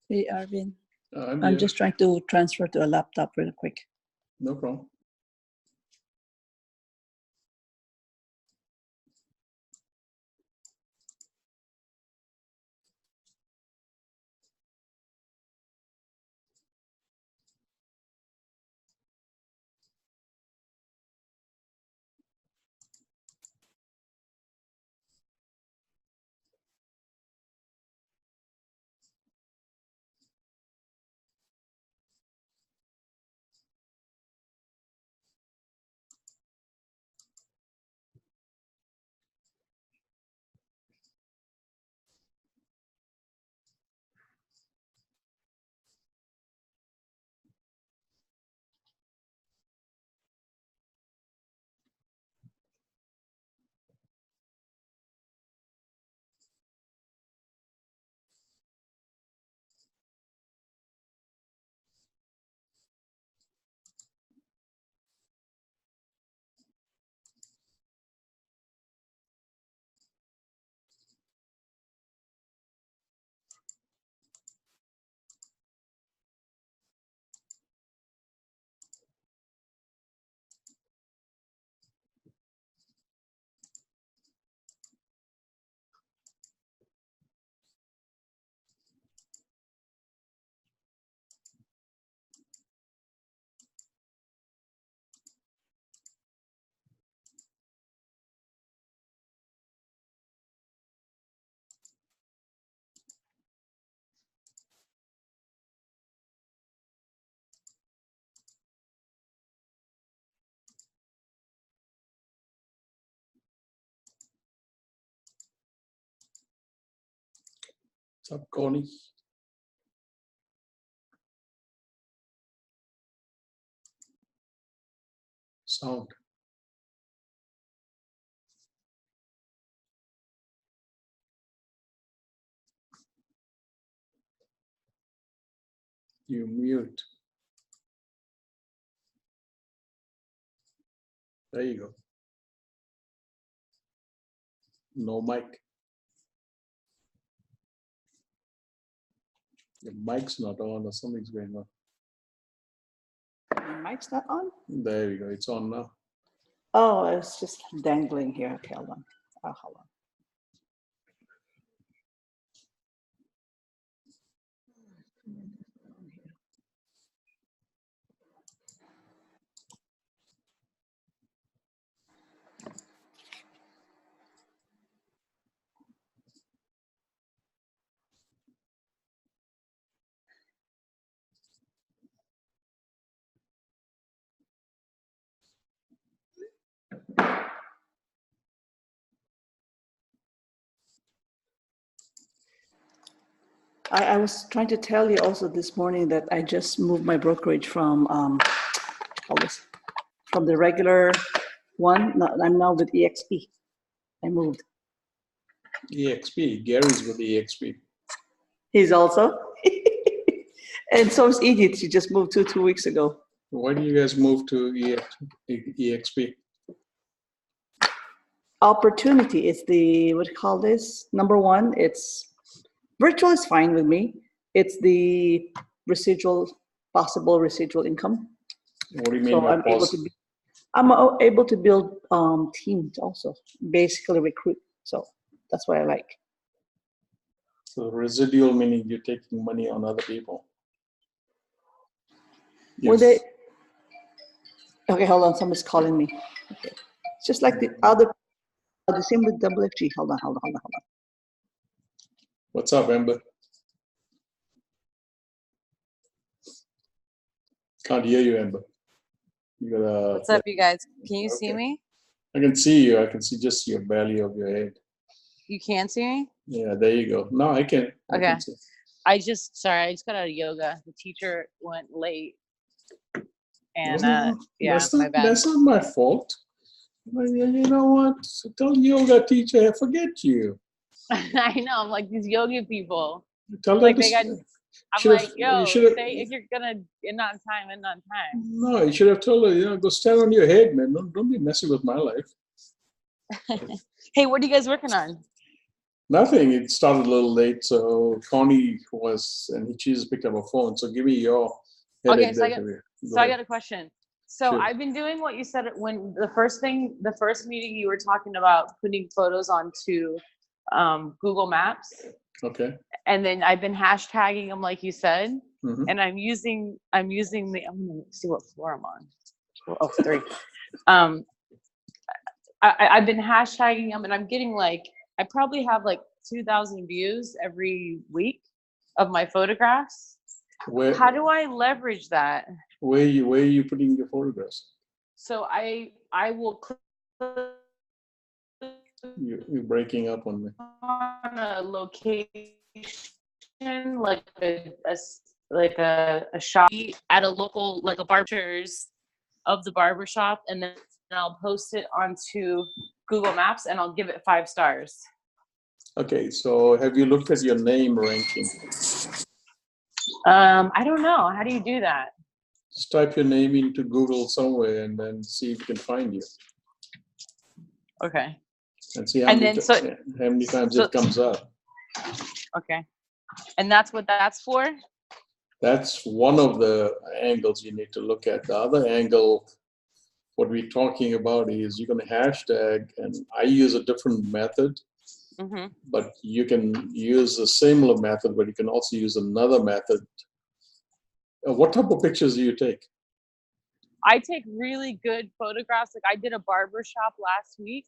Hey, Arvin. I'm I'm here. just trying to transfer to a laptop real quick. No problem. What's up, Connie? Sound. You mute. There you go. No mic. Your mic's not on or something's going on. My mic's not on? There you go. It's on now. Oh, it's just dangling here. Okay, hold on. Oh, hold on. I was trying to tell you also this morning that I just moved my brokerage from from the regular one. No, I'm now with EXP. I moved. EXP. Gary's with EXP. He's also. And so is Edith. She just moved two weeks ago. Why do you guys move to EXP? Opportunity is the, what do you call this? Number one, it's virtual is fine with me. It's the possible residual income. What do you mean So by I'm able to build teams also, basically recruit. So that's what I like. So residual meaning you're taking money on other people. Yes. Okay, hold on. Somebody's calling me. Okay. It's just like the same with WFG. Hold on. What's up, Amber? Can't hear you, Amber. You gotta. What's up, you guys? Can you see me? I can see you. I can see just your belly of your head. You can't see me? Yeah, there you go. No, I can. Okay. I just got out of yoga. The teacher went late. And that's my bad. That's not my fault. You know what? Tell yoga teacher, forget you. I know. I'm like, these yoga people. Tell like them I'm like, yo, say if you're gonna end on time, end on time. No, you should have told her, go stand on your head, man. Don't be messing with my life. Hey, what are you guys working on? Nothing. It started a little late, so Connie was, and she just picked up a phone. So give me your Okay, headache so I there. got Javier. so Go I ahead. got a question. So Sure. I've been doing what you said when the first meeting you were talking about putting photos onto Google Maps, Okay. and then I've been hashtagging them like you said, Mhm. and I'm using I'm gonna see what floor I'm on. Oh, 3. Um, I've been hashtagging them, and I'm getting like I probably have like 2,000 views every week of my photographs. Where How do I leverage that? where are you putting your photographs? So I will click You're breaking up on me. on a location like a shop at a local like a barber's of the barber shop, and then I'll post it onto Google Maps and I'll give it 5 stars. Okay, so have you looked at your name ranking? I don't know. How do you do that? Just type your name into Google somewhere and then see if it can find you. Okay. And see And then how many times it comes up. Okay. And that's what that's for? That's one of the angles you need to look at. The other angle, what we're talking about is you're going to hashtag, and I use a different method, Mm-hmm. but you can use a similar method, but you can also use another method. What type of pictures do you take? I take really good photographs. Like I did a barber shop last week,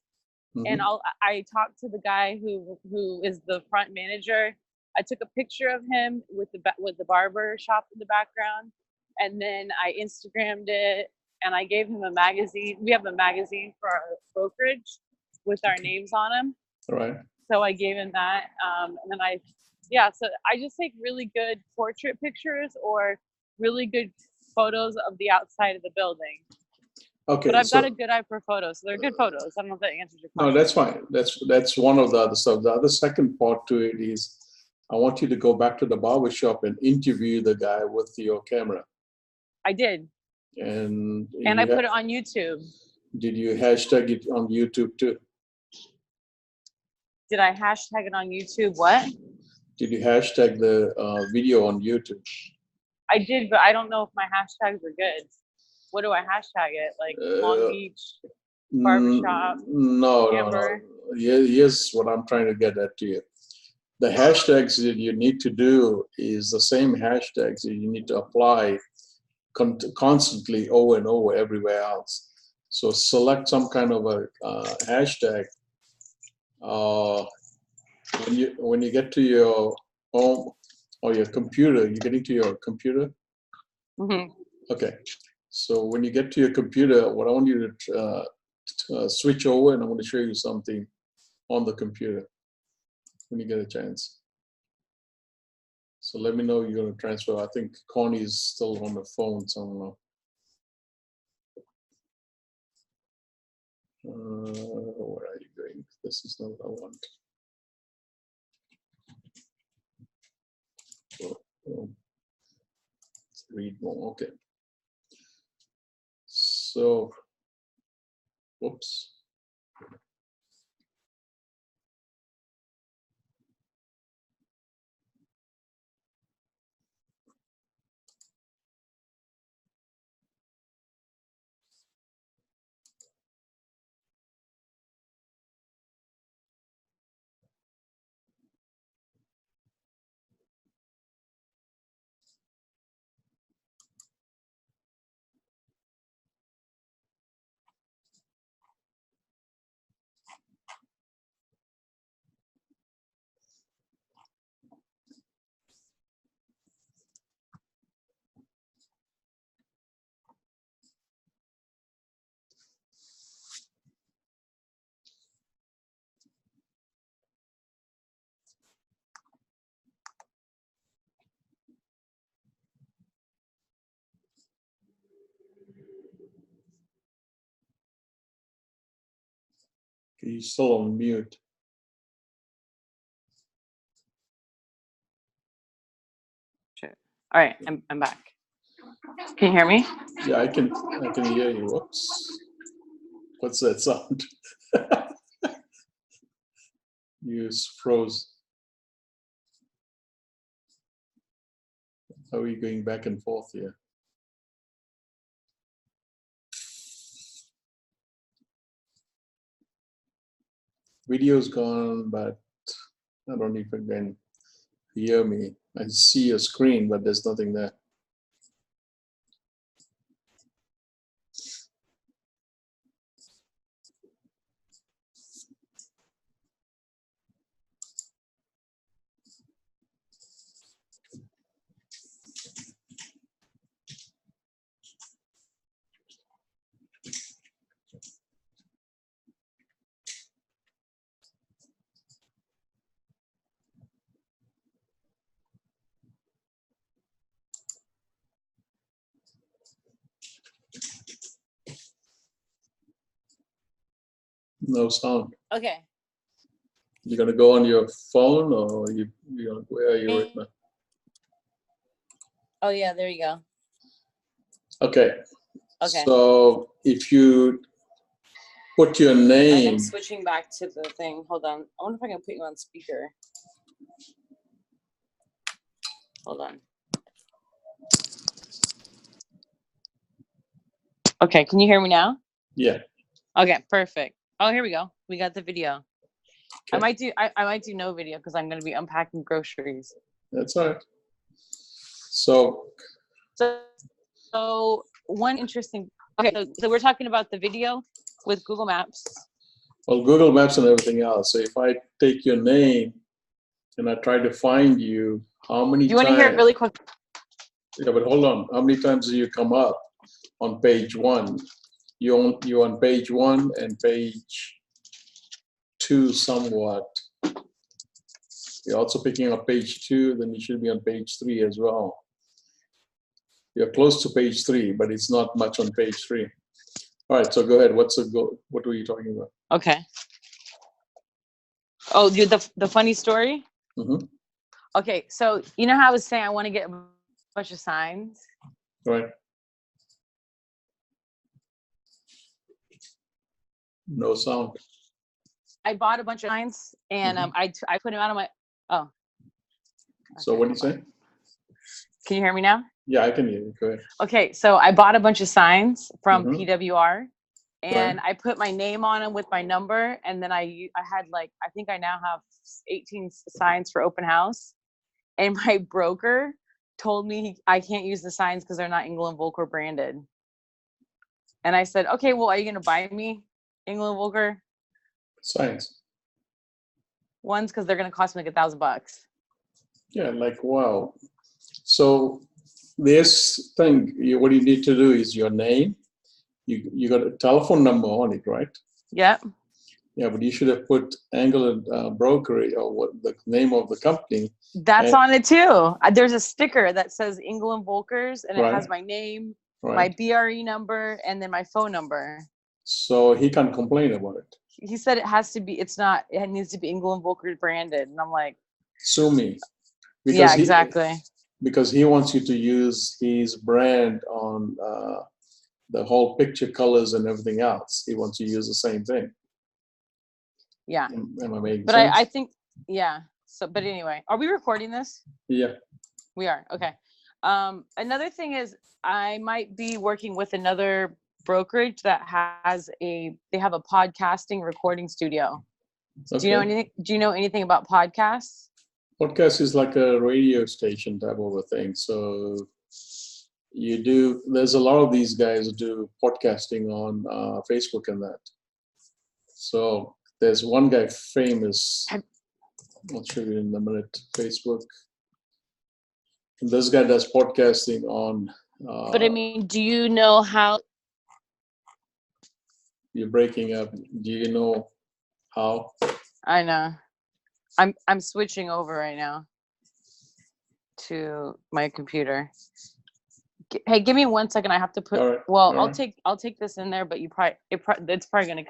and I talked to the guy who is the front manager. I took a picture of him with the barber shop in the background, and then I Instagrammed it, and I gave him a magazine. We have a magazine for our brokerage with our names on them. All right. So I gave him that, and then so I just take really good portrait pictures or really good photos of the outside of the building. Okay. But I've got a good eye for photos. So they're good photos. I don't know if that answers your question. No, that's fine. That's one of the other stuff. The other second part to it is I want you to go back to the barber shop and interview the guy with your camera. I did. And I put it on YouTube. Did you hashtag it on YouTube too? Did I hashtag it on YouTube? What? Did you hashtag the video on YouTube? I did, but I don't know if my hashtags are good. What do I hashtag it? Like Long Beach, barbershop, Amber? No. Here's what I'm trying to get at to you. The hashtags that you need to do is the same hashtags that you need to apply constantly over and over everywhere else. So select some kind of a hashtag. When you get to your home or your computer, you're getting to your computer? Mm-hmm. Okay. So when you get to your computer, what I want you to switch over, and I want to show you something on the computer when you get a chance. So let me know you're going to transfer. I think Connie is still on the phone somewhere. Where are you going? This is not what I want. Let's read more. Okay. So, whoops. He's still on mute. Sure. All right, I'm back. Can you hear me? Yeah, I can hear you. Whoops. What's that sound? You froze. How are you going back and forth here? Video's gone, but I don't know if you can hear me. I see a screen, but there's nothing there. No sound. Okay. You're gonna go on your phone, or where are you right now? Oh yeah, there you go. Okay. Okay. So if you put your Like, name, I'm switching back to the thing. Hold on. I wonder if I can put you on speaker. Hold on. Okay, can you hear me now? yeah. Okay, perfect. Oh, here we go. We got the video. I Okay. might do no video because I'm gonna be unpacking groceries. That's all right. So So one interesting. Okay, so we're talking about the video with Google Maps. well, Google Maps and everything else. So if I take your name and I try to find you, how many You want to hear it really quick? Yeah, but hold on. How many times do you come up on page one? You're on page one and page two somewhat. You're also picking up page two, then you should be on page three as well. You're close to page three, but it's not much on page three. All right, so go ahead. What were you talking about? Okay. Oh, the funny story? Mm-hmm. Okay, so you know how I was saying I want to get a bunch of signs? Right. No sound. I bought a bunch of signs and I put them out on my. Oh. So Okay, what do you hold on. say? Can you hear me now? Yeah, I can hear you. Go ahead. Okay, so I bought a bunch of signs from Mhm. PWR, and Right. I put my name on them with my number, and then I had like I think I now have 18 signs for open house, and my broker told me I can't use the signs because they're not England Volker branded. And I said, okay, well, are you gonna buy me England Volker Science. ones because they're gonna cost me like $1,000? Yeah, like wow. So this thing, what you need to do is your name. You got a telephone number on it, right? Yep. Yeah, but you should have put Angle Brokerage or what the name of the company. That's And- on it too. There's a sticker that says England Volkers, and it Right. has my name, my Right. BRE number, and then my phone number. So he can complain about it. He said it has to be. It's not. It needs to be England Volker branded, and I'm like, Sue me. yeah, exactly. Because he wants you to use his brand on the whole picture colors and everything else. He wants you to use the same thing. Yeah. Am I making But sense? I think, yeah. So, but anyway, are we recording this? Yeah. We are. Okay. Another thing is I might be working with another brokerage that they have a podcasting recording studio. Okay. Do you know anything about podcasts? Podcast is like a radio station type of a thing. So there's a lot of these guys who do podcasting on Facebook and that. So there's one guy famous, I'll show you in a minute, Facebook. And this guy does podcasting on. But I mean, do you know how? You're breaking up. Do you know how? I know. I'm switching over right now to my computer. Hey, give me 1 second. I have to put. All right. Well, All right. I'll take this in there, but it's probably gonna.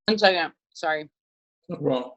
1 second. Sorry. No problem.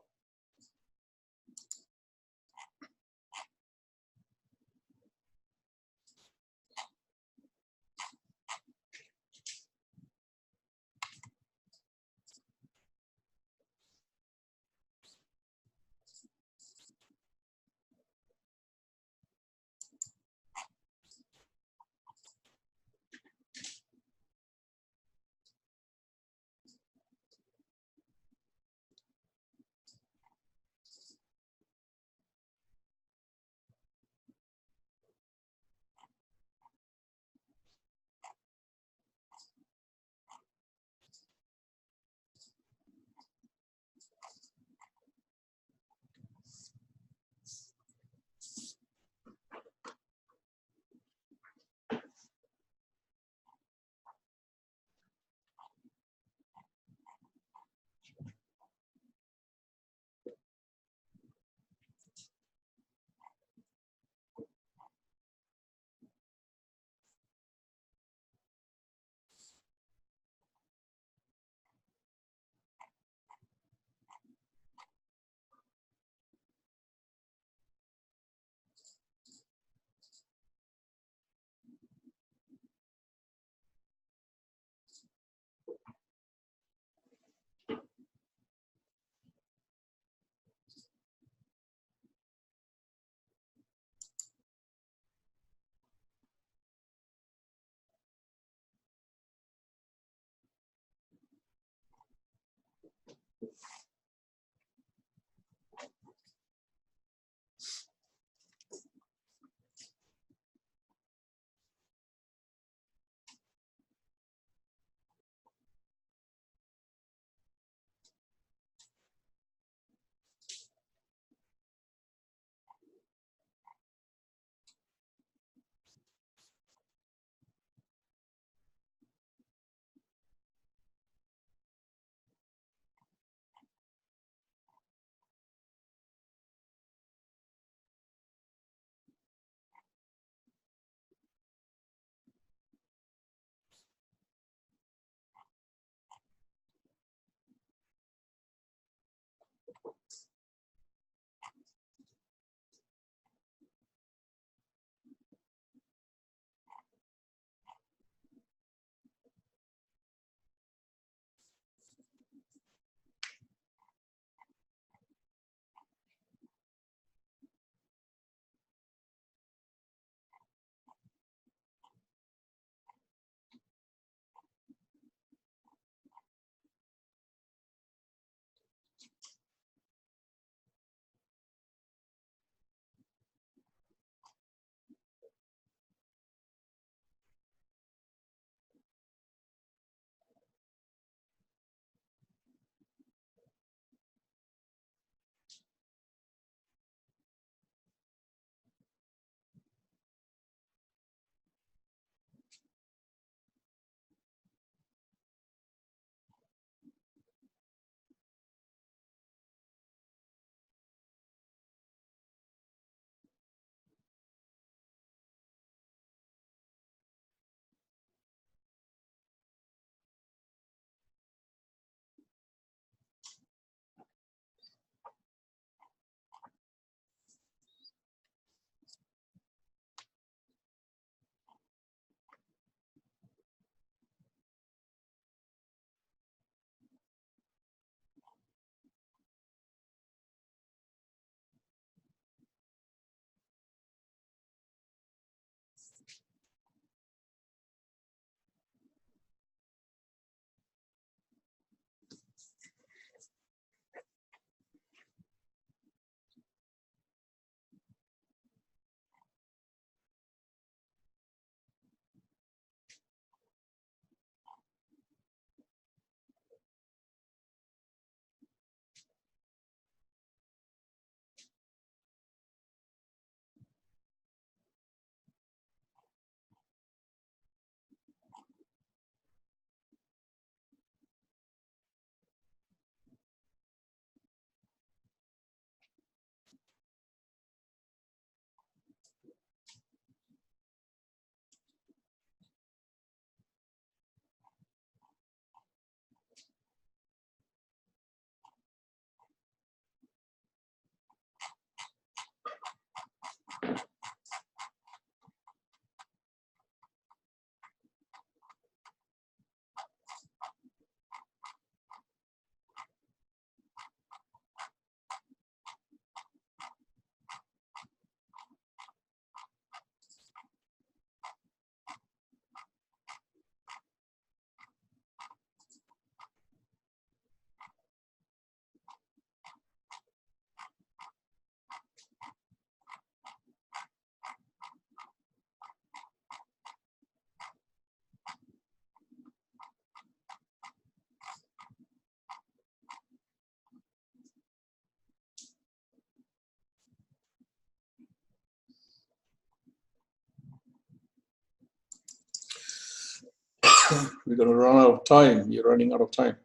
We're going to run out of time. You're running out of time.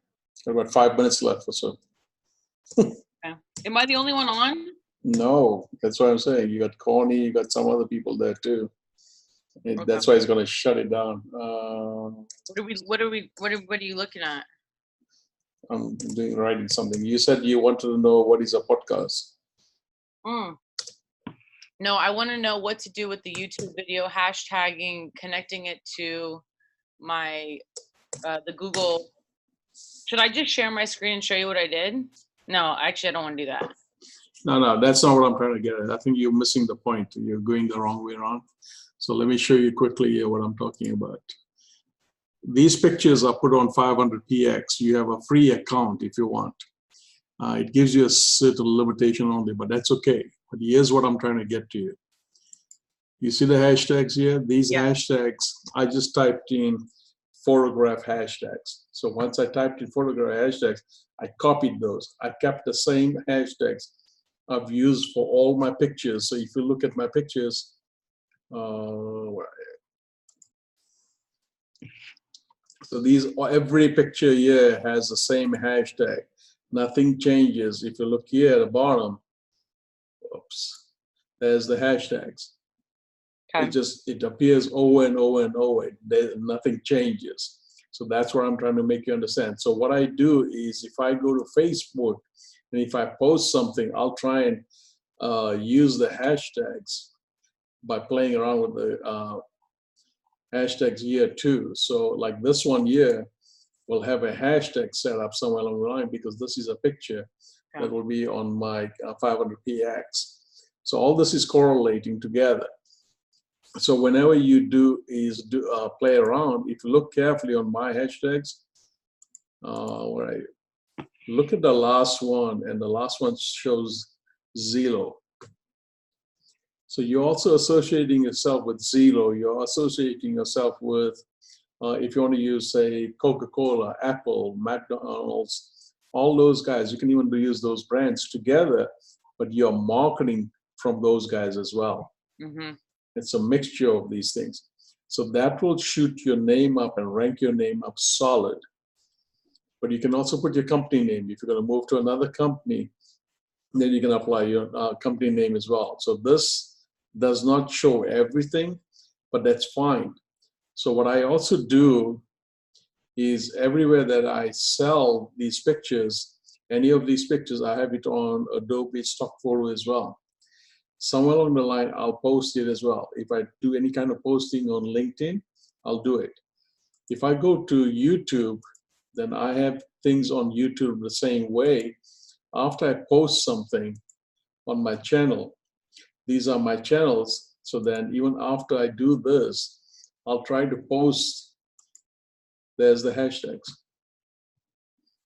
Got about 5 minutes left or so. Am I the only one on? No, that's what I'm saying. You got Connie, you got some other people there too. Okay. That's why it's going to shut it down. What are you looking at? I'm writing something. You said you wanted to know what is a podcast. No, I want to know what to do with the YouTube video, hashtagging, connecting it to my the Google. Should I just share my screen and show you what I did? No, actually, I don't want to do that. No, that's not what I'm trying to get at. I think you're missing the point. You're going the wrong way around. So let me show you quickly what I'm talking about. These pictures are put on 500px. You have a free account if you want. It gives you a certain limitation only, but that's okay. But here's what I'm trying to get to you. You see the hashtags here? These hashtags, I just typed in photograph hashtags. So once I typed in photograph hashtags, I copied those. I kept the same hashtags I've used for all my pictures. So if you look at my pictures, so every picture here has the same hashtag. Nothing changes. If you look here at the bottom, oops, there's the hashtags. Okay. It appears over and over and over. Nothing changes. So that's what I'm trying to make you understand. So what I do is if I go to Facebook and if I post something, I'll try and use the hashtags by playing around with the hashtags here too. So like this one here will have a hashtag set up somewhere along the line because this is a picture that will be on my 500px. So all this is correlating together. So whenever you do is play around, if you look carefully on my hashtags, look at the last one, and the last one shows Zillow. So you're also associating yourself with Zillow. You're associating yourself with, if you want to use, say, Coca-Cola, Apple, McDonald's, all those guys. You can even use those brands together, but you're marketing from those guys as well. Mm-hmm. It's a mixture of these things. So that will shoot your name up and rank your name up solid. But you can also put your company name. If you're going to move to another company, then you can apply your company name as well. So this does not show everything, but that's fine. So what I also do is everywhere that I sell these pictures, any of these pictures, I have it on Adobe Stock Photo as well. Somewhere along the line, I'll post it as well. If I do any kind of posting on LinkedIn, I'll do it. If I go to YouTube, then I have things on YouTube the same way. After I post something on my channel, these are my channels. So then even after I do this, I'll try to post, there's the hashtags.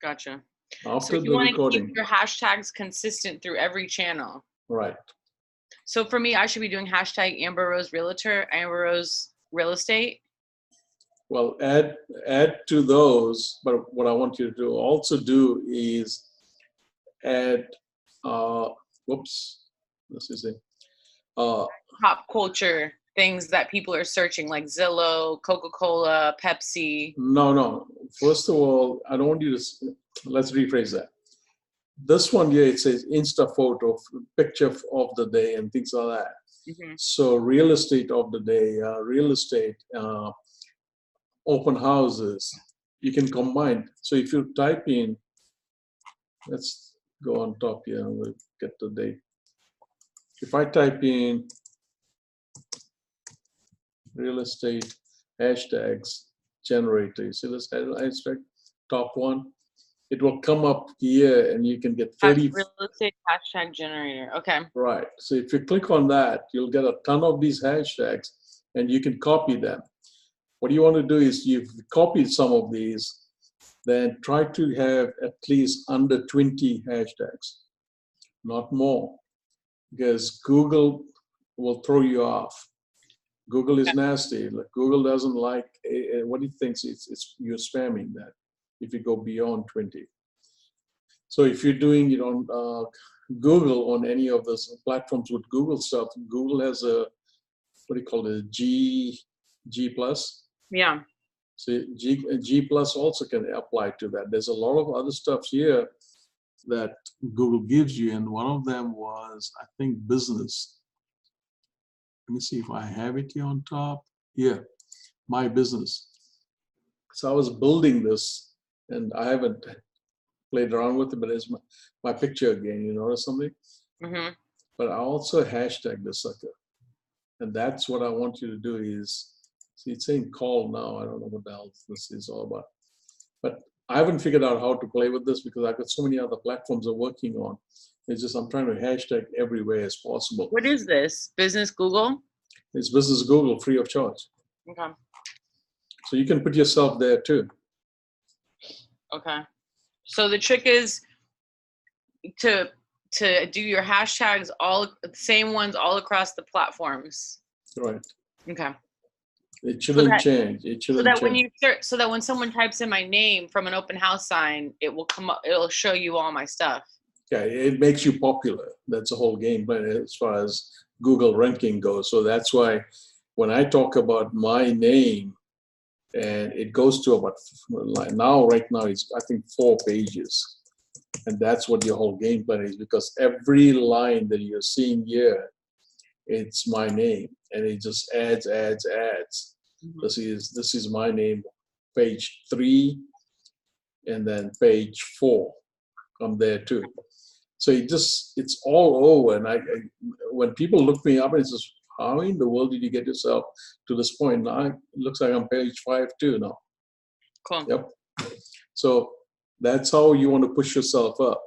Gotcha. After so you want to keep your hashtags consistent through every channel. Right. So for me, I should be doing hashtag Amber Rose Realtor, Amber Rose Real Estate. Well, add to those, but what I want you to also do is add, this is it. Pop culture things that people are searching, like Zillow, Coca-Cola, Pepsi. No. First of all, I don't want you to, let's rephrase that. This one here, it says Insta photo, picture of the day and things like that. Mm-hmm. So real estate of the day, real estate, open houses, you can combine. So if you type in, let's go on top here and we'll get the date. If I type in real estate hashtags generator, you see this hashtag, top one? It will come up here and you can get 30. Real estate hashtag generator, okay. Right, so if you click on that, you'll get a ton of these hashtags and you can copy them. What you want to do is you've copied some of these, then try to have at least under 20 hashtags, not more, because Google will throw you off. Google is nasty. Google doesn't like what he thinks it's you're spamming that if you go beyond 20. So if you're doing it on Google on any of those platforms with Google stuff, Google has a, what do you call it, G plus? Yeah. So G plus also can apply to that. There's a lot of other stuff here that Google gives you, and one of them was, I think, business. Let me see if I have it here on top. Here, my business. So I was building this, and I haven't played around with it, but it's my picture again. You notice something? Mm-hmm. But I also hashtag this sucker, and that's what I want you to do. Is see, it's saying call now. I don't know what the hell this is all about, but I haven't figured out how to play with this because I've got so many other platforms I'm working on. It's just I'm trying to hashtag everywhere as possible. What is this? Business Google? It's Business Google, free of charge. Okay. So you can put yourself there too. Okay. So the trick is to do your hashtags all the same ones all across the platforms. Right. Okay. It shouldn't change. It shouldn't So that change. when you search, so that when someone types in my name from an open house sign, it will come up. It'll show you all my stuff. Yeah, it makes you popular. That's the whole game plan as far as Google ranking goes. So that's why when I talk about my name, and it goes to about right now it's I think 4 pages, and that's what your whole game plan is, because every line that you're seeing here, it's my name, and it just adds. Mm-hmm. This is my name, page 3, and then page 4 come there too. So it's all over. And when people look me up and says, how in the world did you get yourself to this point? Now it looks like I'm page 5 too now. Cool. Yep. So that's how you want to push yourself up.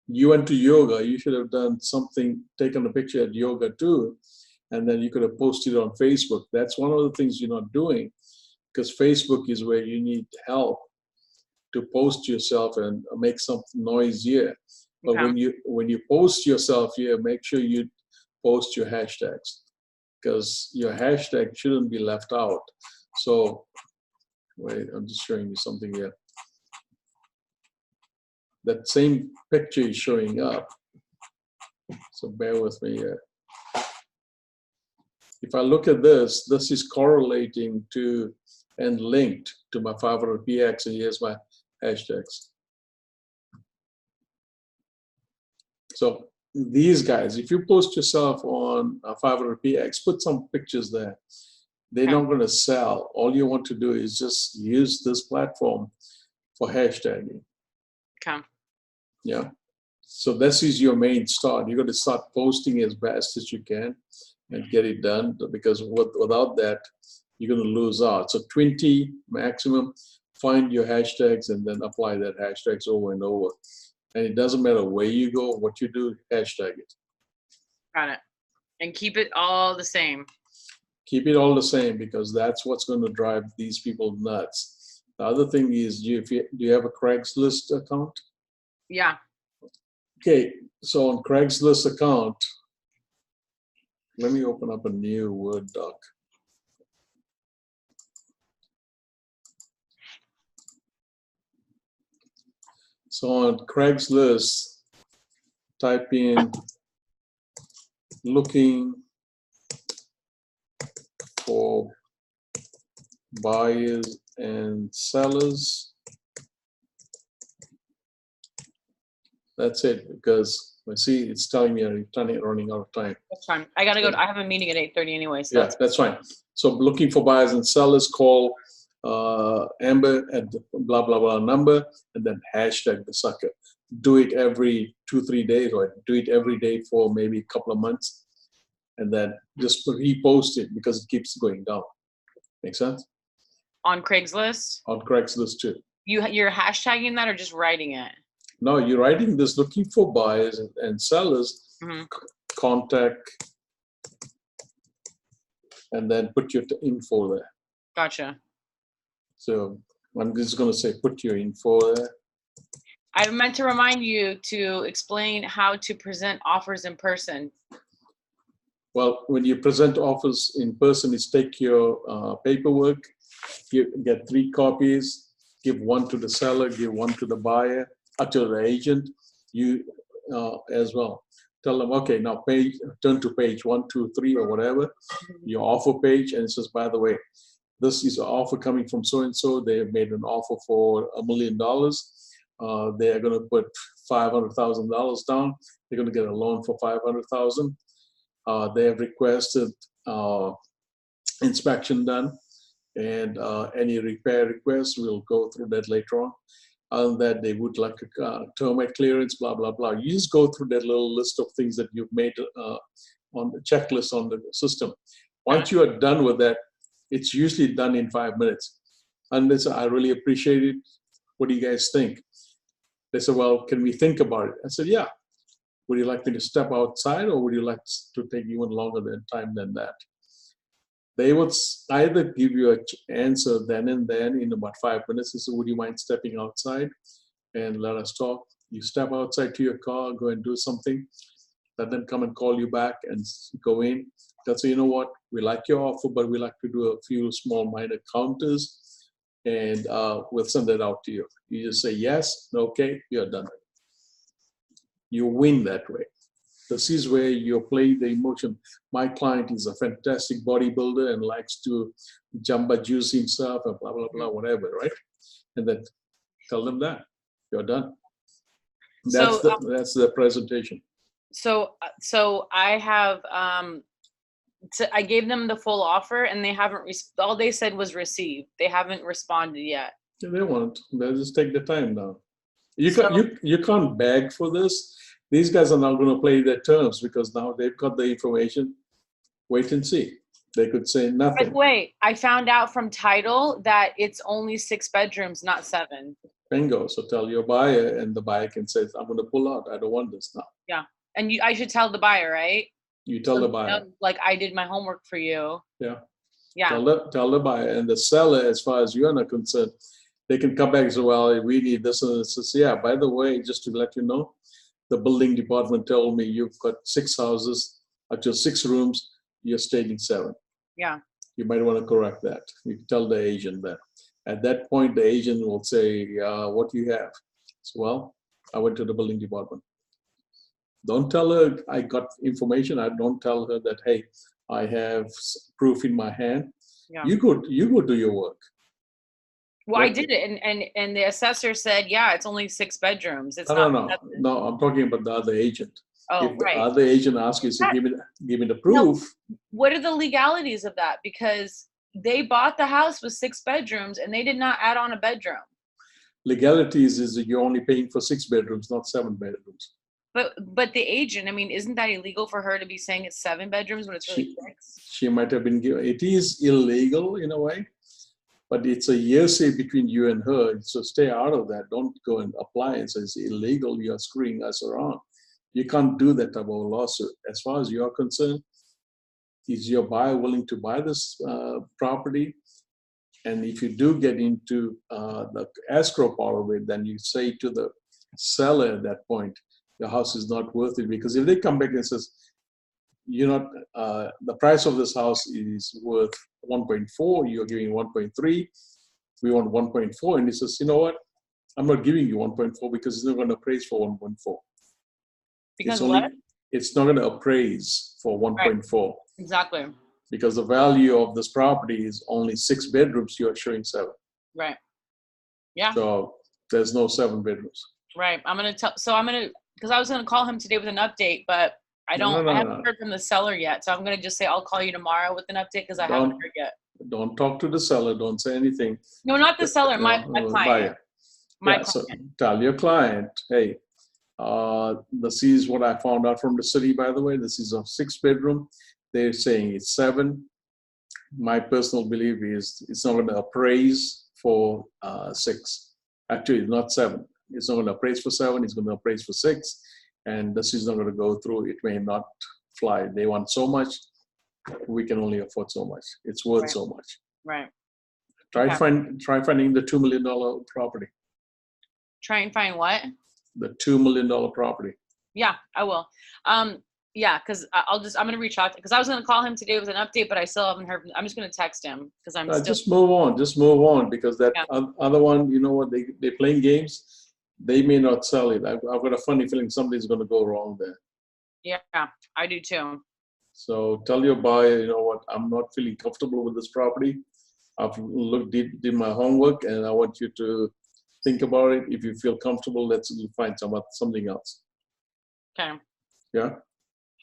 You went to yoga, you should have done something, taken a picture at yoga too, and then you could have posted it on Facebook. That's one of the things you're not doing, because Facebook is where you need help to post yourself and make some noise here. But Okay. when you post yourself here, make sure you post your hashtags, because your hashtag shouldn't be left out. So wait, I'm just showing you something here. That same picture is showing up. So bear with me here. If I look at this, this is correlating to and linked to my 500px, and here's my hashtags. So these guys, if you post yourself on 500px, put some pictures there. They're not going to sell. All you want to do is just use this platform for hashtagging. Okay. Yeah. So this is your main start. You're going to start posting as best as you can and get it done, because without that, you're going to lose out. So 20 maximum, find your hashtags and then apply that hashtags over and over. And it doesn't matter where you go, what you do, hashtag it. Got it. And keep it all the same. Keep it all the same, because that's what's going to drive these people nuts. The other thing is, do you have a Craigslist account? Yeah. Okay, so on Craigslist account, let me open up a new Word doc. So on Craigslist, type in looking for buyers and sellers. That's it, because I see it's telling me I'm running out of time. That's fine. I gotta go. I have a meeting at 8:30 anyway. So yeah, that's fine. So looking for buyers and sellers, call Amber at blah blah blah number, and then hashtag the sucker. Do it every 2-3 days, or do it every day for maybe a couple of months, and then just repost it, because it keeps going down. Make sense? On Craigslist? On Craigslist too. You're hashtagging that or just writing it? No, you're writing this, looking for buyers and sellers, contact, and then put your info there. Gotcha. So I'm just going to say put your info there. I meant to remind you to explain how to present offers in person. Well, when you present offers in person, is take your paperwork, you get 3 copies, give 1 to the seller, give 1 to the buyer, to the agent, you as well. Tell them, okay, now turn to page 1, 2, 3 or whatever, your offer page, and it says, by the way, this is an offer coming from so-and-so. They have made an offer for $1 million. They are going to put $500,000 down. They're going to get a loan for $500,000. They have requested inspection done, and any repair requests, we'll go through that later on. Other than that, they would like a termite clearance, blah, blah, blah. You just go through that little list of things that you've made on the checklist on the system. Once you are done with that, it's usually done in 5 minutes. And they said, I really appreciate it. What do you guys think? They said, well, can we think about it? I said, yeah. Would you like me to step outside, or would you like to take even longer time than that? They would either give you an answer then and then in about 5 minutes. They said, would you mind stepping outside and let us talk? You step outside to your car, go and do something. Let them come and call you back and go in. They'll say, you know what, we like your offer, but we like to do a few small minor counters, and we'll send that out to you. You just say yes, okay, you're done. You win that way. This is where you play the emotion. My client is a fantastic bodybuilder and likes to jamba juice himself and blah, blah, blah, whatever, right? And then tell them that. You're done. That's the presentation. So I have, I gave them the full offer, and they haven't, all they said was receive. They haven't responded yet. Yeah, they won't. They'll just take the time now. You can't beg for this. These guys are not going to play their terms because now they've got the information. Wait and see. They could say nothing. By the way, I found out from title that it's only 6 bedrooms, not 7. Bingo. So tell your buyer, and the buyer can say, I'm going to pull out. I don't want this now. Yeah. And I should tell the buyer, right? You tell the buyer. Like, I did my homework for you. Yeah. Yeah. Tell the buyer. And the seller, as far as you're not concerned, they can come back and say, well, we need this and this. So, yeah, by the way, just to let you know, the building department told me you've got 6 houses, actually 6 rooms, you're stating 7. Yeah. You might want to correct that. You can tell the agent that. At that point, the agent will say, what do you have? So, well, I went to the building department. Don't tell her I got information. I don't tell her that, hey, I have proof in my hand. Yeah. You go do your work. Well, I did it, and the assessor said, yeah, it's only 6 bedrooms. It's No, I'm talking about the other agent. Oh, if the right. other agent asks you, say, give me the proof. No. What are the legalities of that? Because they bought the house with 6 bedrooms, and they did not add on a bedroom. Legalities is that you're only paying for 6 bedrooms, not 7 bedrooms. But the agent, I mean, isn't that illegal for her to be saying it's 7 bedrooms when it's really 6? She might have been given. It is illegal in a way, but it's a hearsay between you and her. So stay out of that. Don't go and apply and say it's illegal. You're screwing us around. You can't do that type of lawsuit. As far as you're concerned, is your buyer willing to buy this property? And if you do get into the escrow part of it, then you say to the seller at that point, the house is not worth it. Because if they come back and says, you're not, the price of this house is worth 1.4, you're giving 1.3, we want 1.4. And he says, you know what? I'm not giving you 1.4 because it's not going to appraise for 1.4. Because what? It's not going to appraise for 1.4. Right. Exactly. Because the value of this property is only 6 bedrooms, you're showing 7. Right. Yeah. So there's no 7 bedrooms. Right. Because I was going to call him today with an update, but I haven't heard from the seller yet. So I'm going to just say, I'll call you tomorrow with an update because I haven't heard yet. Don't talk to the seller. Don't say anything. No, not the seller, my client. Buyer. My client. So tell your client, hey, this is what I found out from the city, by the way. This is a 6 bedroom. They're saying it's 7. My personal belief is it's not going to appraise for 6. Actually, not 7. It's not going to appraise for 7. It's going to appraise for 6. And this is not going to go through. It may not fly. They want so much. We can only afford so much. It's worth so much. Right. Try finding the $2 million property. Try and find what? The $2 million property. Yeah, I will. Yeah, because I'm going to reach out because I was going to call him today with an update, but I still haven't heard. I'm just going to text him because I'm still. Just move on because that other one, you know what, they're playing games. They may not sell it. I've got a funny feeling something's going to go wrong there. Yeah, I do too. So tell your buyer, you know what, I'm not feeling comfortable with this property. I've did my homework, and I want you to think about it. If you feel comfortable, let's find something else. Okay. Yeah.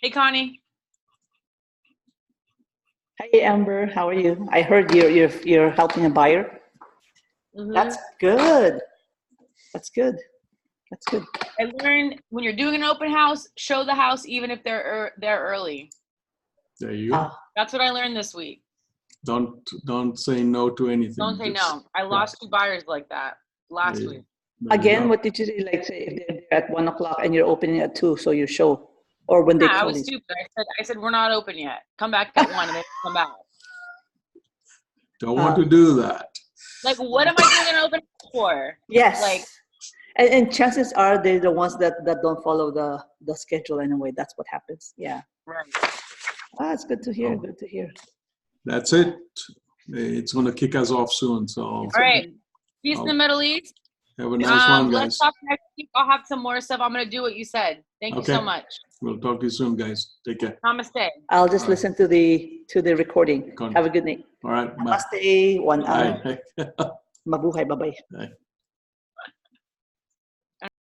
Hey, Connie. Hey, Amber, how are you? I heard you're helping a buyer. Mhm. That's good. That's good. That's good. I learned when you're doing an open house, show the house even if they're there early. There you go. That's what I learned this week. Don't say no to anything. Don't say no. I lost 2 buyers like that last week. Again, what did you do? Like, say if they're there at 1 o'clock and you're opening at 2, so you show, or when they Yeah, I call was you. stupid. I said we're not open yet. Come back at 1 and then come back. Don't want to do that. Like, what am I doing an open house for? Yes. Like, and chances are they're the ones that don't follow the schedule anyway. That's what happens. Yeah. right. It's good to hear. Oh. Good to hear. That's it. It's going to kick us off soon. So All right. Peace in the Middle East. have a nice one, guys. Let's talk next week. I'll have some more stuff. I'm going to do what you said. Thank you so Okay. much. We'll talk to you soon, guys. Take care. Namaste. I'll just listen to the recording. Con- Have a good night. All right. Bye. Namaste. One Bye. Mabuhay. Bye-bye. Bye.